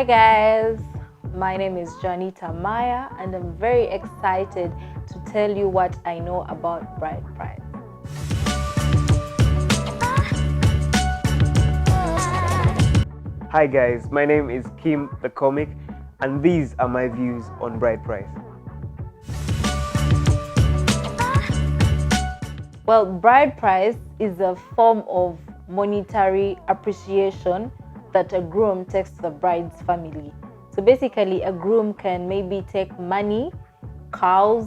Hi guys, my name is Joanita and I'm very excited to tell you what I know about bride price. Hi guys, my name is Kim the Comic and these are my views on bride price. Well, bride price is a form of monetary appreciation that a groom takes to the bride's family. So basically, a groom can maybe take money, cows,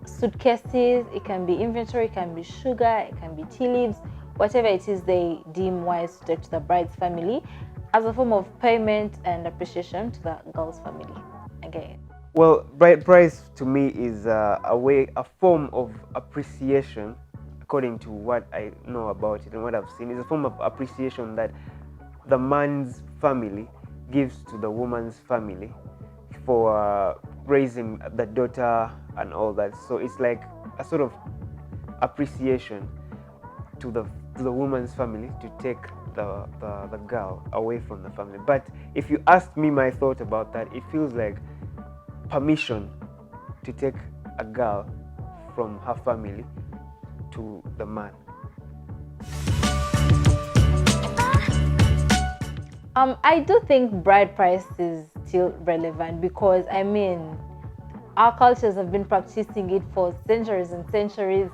suitcases, it can be inventory, it can be sugar, it can be tea leaves, whatever it is they deem wise to take to the bride's family as a form of payment and appreciation to the girl's family. Again. Well, bride price to me is a form of appreciation, according to what I know about it and what I've seen. It's a form of appreciation that the man's family gives to the woman's family for raising the daughter and all that. So it's like a sort of appreciation to the woman's family to take the girl away from the family. But if you ask me my thought about that, it feels like permission to take a girl from her family to the man. I do think bride price is still relevant because our cultures have been practicing it for centuries and centuries.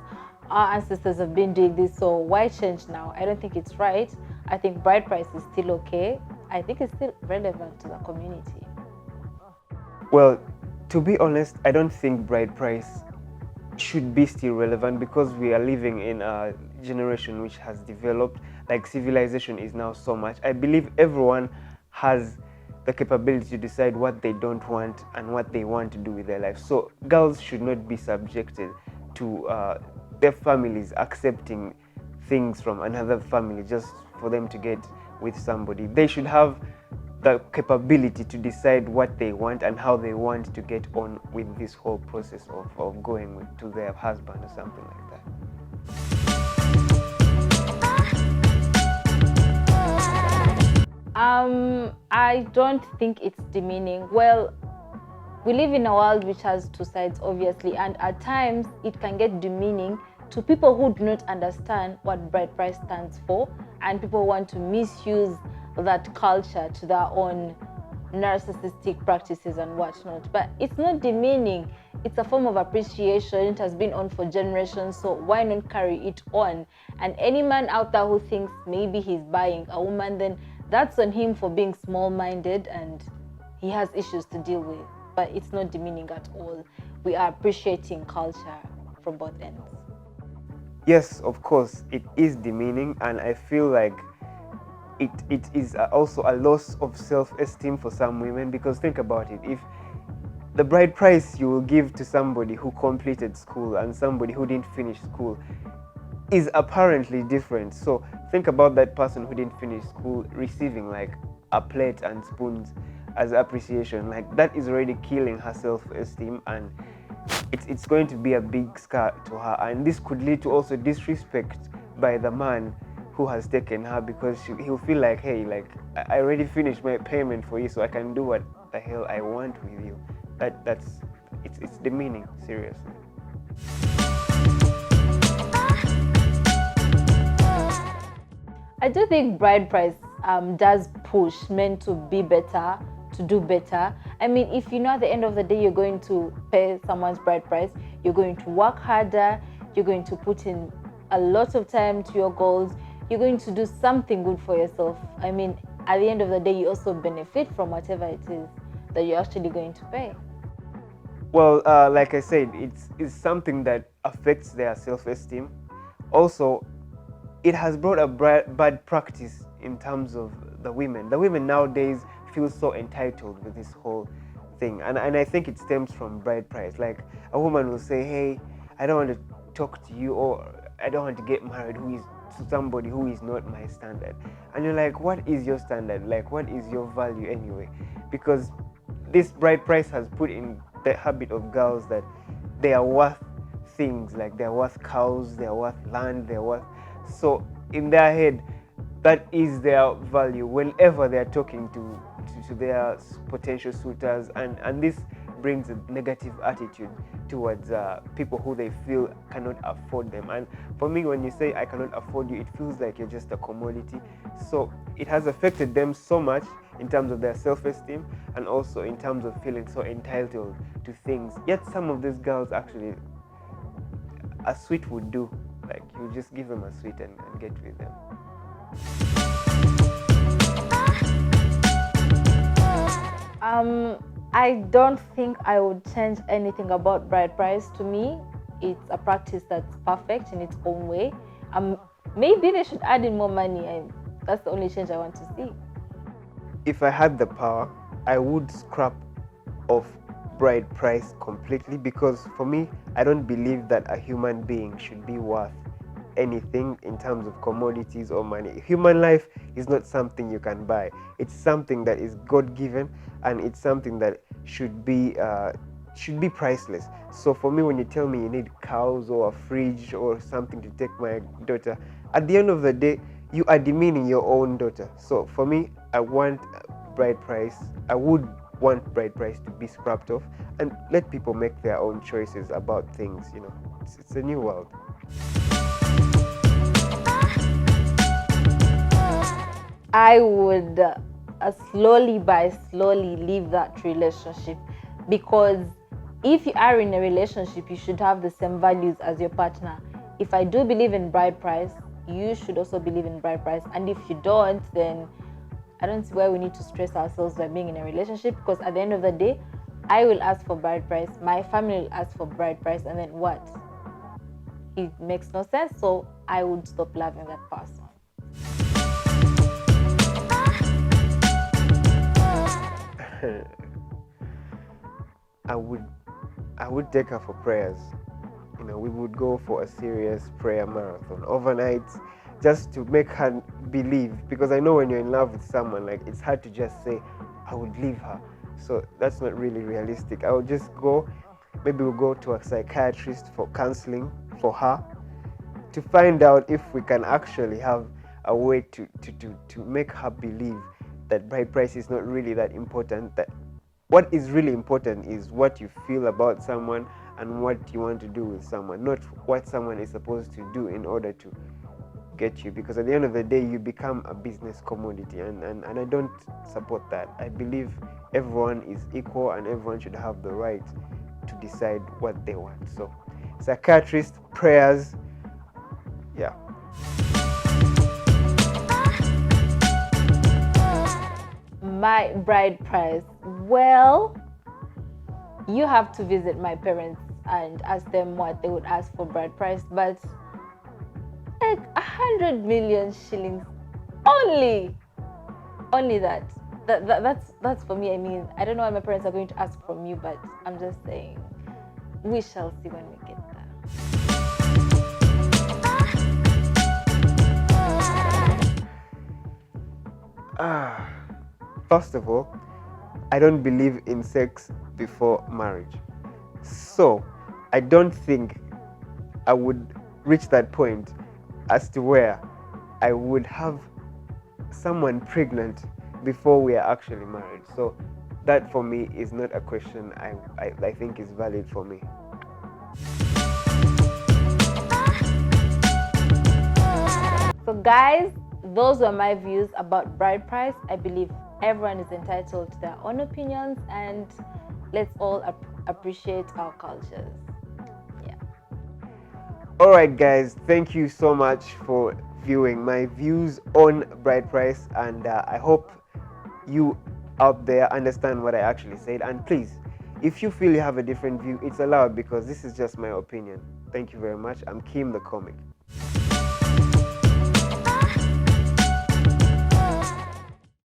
Our ancestors have been doing this, so why change now? I don't think it's right. I think bride price is still okay. I think it's still relevant to the community. Well, to be honest, I don't think bride price should be still relevant because we are living in a generation which has developed, like civilization is now so much. I believe everyone has the capability to decide what they don't want and what they want to do with their life. So girls should not be subjected to their families accepting things from another family just for them to get with somebody. They should have the capability to decide what they want and how they want to get on with this whole process of going to their husband or something like that. I don't think it's demeaning. Well, we live in a world which has two sides, obviously, and at times it can get demeaning to people who do not understand what bride price stands for, and people want to misuse that culture to their own narcissistic practices and whatnot. But it's not demeaning, it's a form of appreciation. It has been on for generations, so why not carry it on? And any man out there who thinks maybe he's buying a woman, then that's on him for being small-minded and he has issues to deal with. But it's not demeaning at all. We are appreciating culture from both ends. Yes, of course, it is demeaning, and I feel like it is also a loss of self-esteem for some women, because think about it. If the bride price you will give to somebody who completed school and somebody who didn't finish school is apparently different. So think about that person who didn't finish school receiving like a plate and spoons as appreciation. Like, that is already killing her self-esteem, and it's going to be a big scar to her, and this could lead to also disrespect by the man who has taken her, because he'll feel like, hey, like, I already finished my payment for you, so I can do what the hell I want with you. It's demeaning, seriously. I do think bride price does push men to be better, to do better. I mean, if you know at the end of the day you're going to pay someone's bride price, you're going to work harder, you're going to put in a lot of time to your goals, you're going to do something good for yourself. I mean, at the end of the day, you also benefit from whatever it is that you're actually going to pay. Well, like I said, it's something that affects their self-esteem. Also, it has brought a bad practice in terms of the women. The women nowadays feel so entitled with this whole thing, and I think it stems from bride price. Like, a woman will say, hey, I don't want to talk to you, or I don't want to get married to somebody who is not my standard. And you're like, what is your standard? Like, what is your value anyway? Because this bride price has put in the habit of girls that they are worth things, like they're worth cows, they're worth land, they're worth... So in their head, that is their value whenever they're talking to to their potential suitors, and this brings a negative attitude towards people who they feel cannot afford them. And for me, when you say I cannot afford you, it feels like you're just a commodity. So it has affected them so much in terms of their self-esteem, and also in terms of feeling so entitled to things. Yet some of these girls, actually, a sweet would do. Like, you just give them a sweet and get with them. I don't think I would change anything about bride price. To me, it's a practice that's perfect in its own way. Maybe they should add in more money, and that's the only change I want to see. If I had the power, I would scrap off bride price completely, because for me, I don't believe that a human being should be worth anything in terms of commodities or money. Human life is not something you can buy. It's something that is God-given, and it's something that should be priceless. So for me, when you tell me you need cows or a fridge or something to take my daughter, at the end of the day, you are demeaning your own daughter. So for me, I want bride price. I would want bride price to be scrapped off and let people make their own choices about things. You know, it's a new world. I would slowly by slowly leave that relationship, because if you are in a relationship, you should have the same values as your partner. If I do believe in bride price, you should also believe in bride price. And if you don't, then I don't see why we need to stress ourselves by being in a relationship, because at the end of the day, I will ask for bride price, my family will ask for bride price, and then what? It makes no sense, so I would stop loving that person. I would take her for prayers. You know, we would go for a serious prayer marathon overnight, just to make her believe, because I know when you're in love with someone, like, it's hard to just say I would leave her. So that's not really realistic. I would just go, maybe we'll go to a psychiatrist for counseling for her, to find out if we can actually have a way to make her believe that bride price is not really that important. That what is really important is what you feel about someone and what you want to do with someone, not what someone is supposed to do in order to get you. Because at the end of the day, you become a business commodity, and I don't support that. I believe everyone is equal and everyone should have the right to decide what they want. So psychiatrist, prayers, yeah. My bride price, well, you have to visit my parents and ask them what they would ask for bride price, but like 100 million shillings only that's for me. I mean, I don't know what my parents are going to ask from you, but I'm just saying, we shall see when we get there. First of all, I don't believe in sex before marriage. So I don't think I would reach that point as to where I would have someone pregnant before we are actually married. So that for me is not a question I think is valid for me. So guys, those were my views about bride price. I believe everyone is entitled to their own opinions, and let's all appreciate our cultures. Yeah. All right, guys, thank you so much for viewing my views on bride price, and I hope you out there understand what I actually said. And please, if you feel you have a different view, it's allowed, because this is just my opinion. Thank you very much. I'm Kim the Comic.